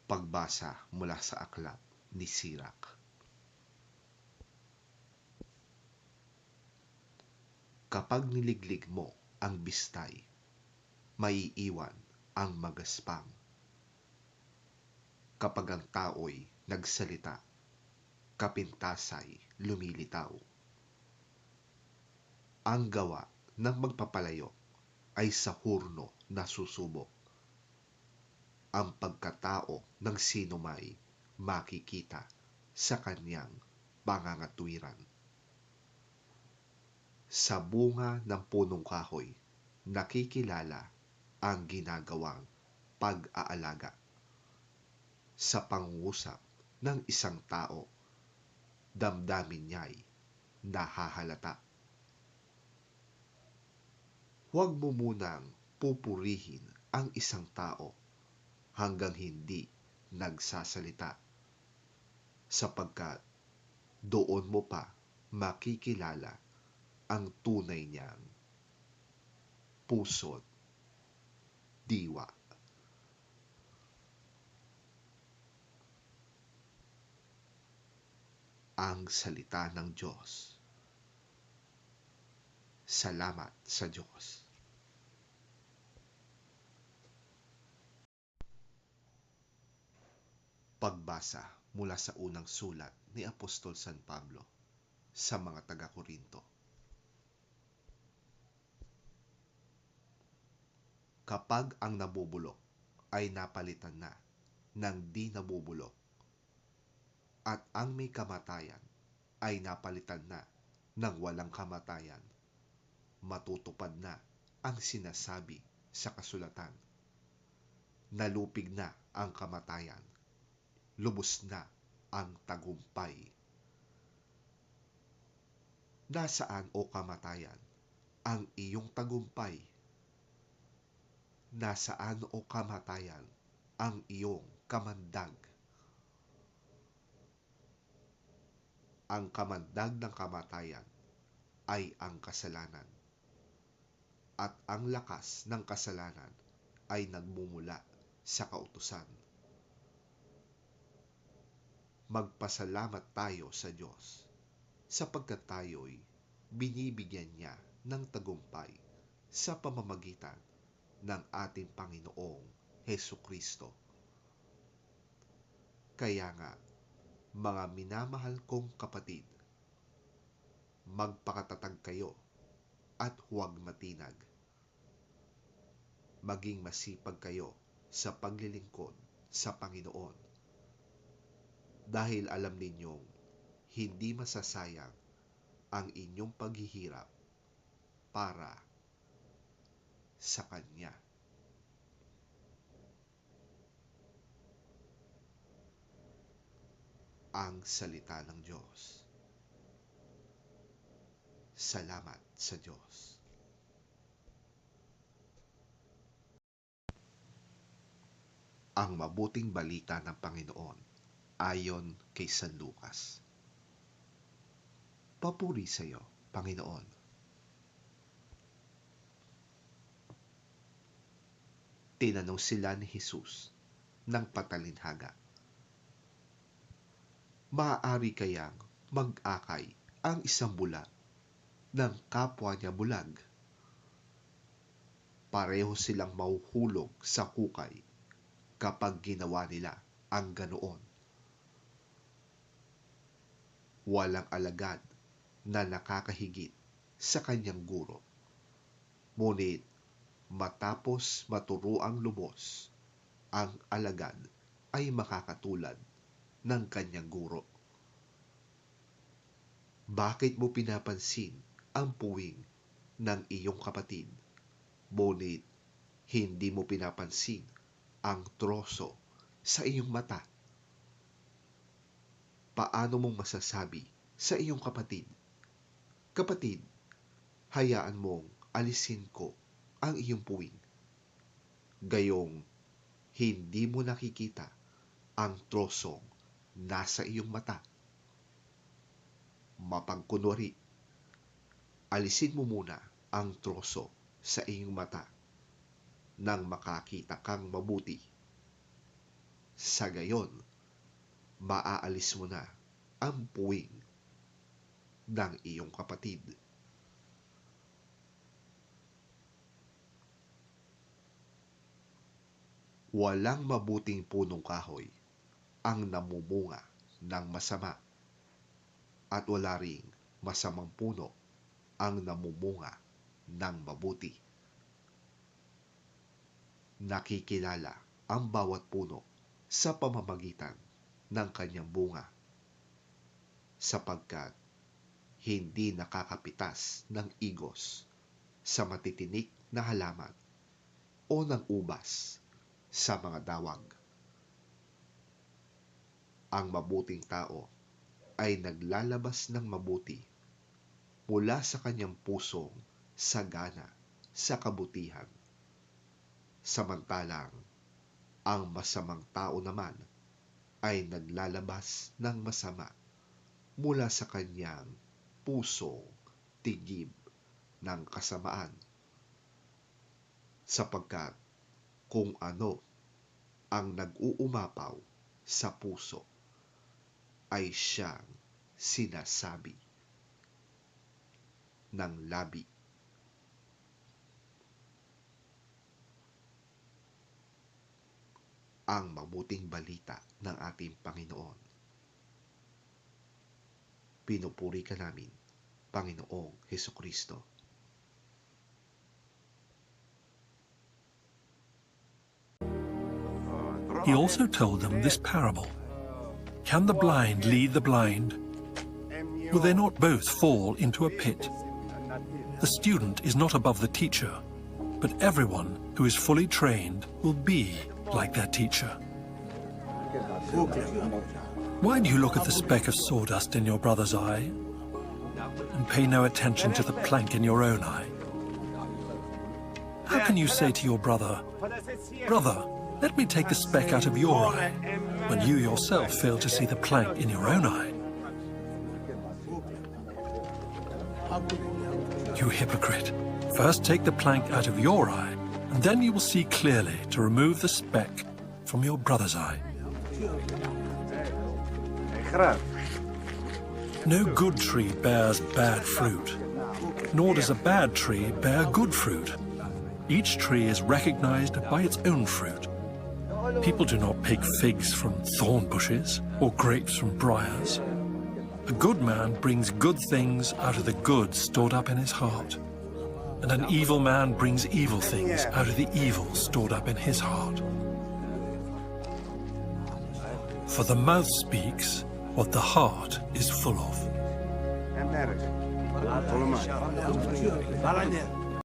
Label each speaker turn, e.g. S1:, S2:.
S1: Pagbasa mula sa aklat ni Sirach. Kapag niliglig mo ang bistay, maiiwan ang magaspang. Kapag ang tao'y nagsalita, kapintasay lumilitaw. Ang gawa ng magpapalayo ay sa hurno na susubok. Ang pagkatao ng sinumay makikita sa kanyang pangangatwiran. Sa bunga ng punong kahoy, nakikilala ang ginagawang pag-aalaga. Sa pangungusap ng isang tao, damdamin niya'y nahahalata. Huwag mo munang pupurihin ang isang tao hanggang hindi nagsasalita, sapagkat doon mo pa makikilala ang tunay niyang puso't diwa. Ang salita ng Diyos. Salamat sa Diyos. Pagbasa mula sa unang sulat ni Apostol San Pablo sa mga taga-Korinto. Kapag ang nabubulok ay napalitan na ng di nabubulok, at ang may kamatayan ay napalitan na ng walang kamatayan, matutupad na ang sinasabi sa kasulatan. Nalupig na ang kamatayan, lubos na ang tagumpay. Nasaan, o kamatayan, ang iyong tagumpay? Nasaan, o kamatayan, ang iyong kamandag? Ang kamandag ng kamatayan ay ang kasalanan, at ang lakas ng kasalanan ay nagmumula sa kautusan. Magpasalamat tayo sa Diyos, sapagkat tayo'y binibigyan niya ng tagumpay sa pamamagitan ng ating Panginoong Hesukristo. Kaya nga, mga minamahal kong kapatid, magpakatatag kayo at huwag matinag. Maging masipag kayo sa paglilingkod sa Panginoon, dahil alam ninyong hindi masasayang ang inyong paghihirap para sa Kanya. Ang salita ng Diyos. Salamat sa Diyos. Ang mabuting balita ng Panginoon ayon kay San Lucas. Papuri sa iyo, Panginoon. Tinanong sila ni Jesus ng patalinhaga, maaari kayang mag-akay ang isang bulag ng kapwa niya bulag? Pareho silang mahuhulog sa hukay kapag ginawa nila ang ganoon. Walang alagad na nakakahigit sa kanyang guro, ngunit matapos maturuang lubos, ang alagad ay makakatulad ng kanyang guro. Bakit mo pinapansin ang puwing ng iyong kapatid, ngunit hindi mo pinapansin ang troso sa iyong mata? Paano mong masasabi sa iyong kapatid, kapatid, hayaan mong alisin ko ang iyong puwing, gayong hindi mo nakikita ang trosong nasa iyong mata? Mapagkunwari, alisin mo muna ang troso sa iyong mata nang makakita kang mabuti. Sa gayon, maaalis mo na ang puwing ng iyong kapatid. Walang mabuting punong kahoy ang namumunga ng masama, at wala ring masamang puno ang namumunga ng mabuti. Nakikilala ang bawat puno sa pamamagitan ng kanyang bunga, sapagkat hindi nakakapitas ng igos sa matitinik na halaman o ng ubas sa mga dawag. Ang mabuting tao ay naglalabas ng mabuti mula sa kanyang pusong sagana sa kabutihan, samantalang ang masamang tao naman ay naglalabas ng masama mula sa kanyang pusong tigib ng kasamaan, sapagkat kung ano ang nag-uumapaw sa puso ay siyang sinasabi ng labi. Ang mabuting balita ng ating Panginoon. Pinupuri ka namin, Panginoong Hesukristo.
S2: He also told them this parable. Can the blind lead the blind? Will they not both fall into a pit? The student is not above the teacher, but everyone who is fully trained will be like their teacher. Why do you look at the speck of sawdust in your brother's eye and pay no attention to the plank in your own eye? How can you say to your brother, "Brother, let me take the speck out of your eye," when you yourself fail to see the plank in your own eye? You hypocrite! First take the plank out of your eye, and then you will see clearly to remove the speck from your brother's eye. No good tree bears bad fruit, nor does a bad tree bear good fruit. Each tree is recognized by its own fruit. People do not pick figs from thorn bushes or grapes from briars. A good man brings good things out of the good stored up in his heart, and an evil man brings evil things out of the evil stored up in his heart. For the mouth speaks what the heart is full of.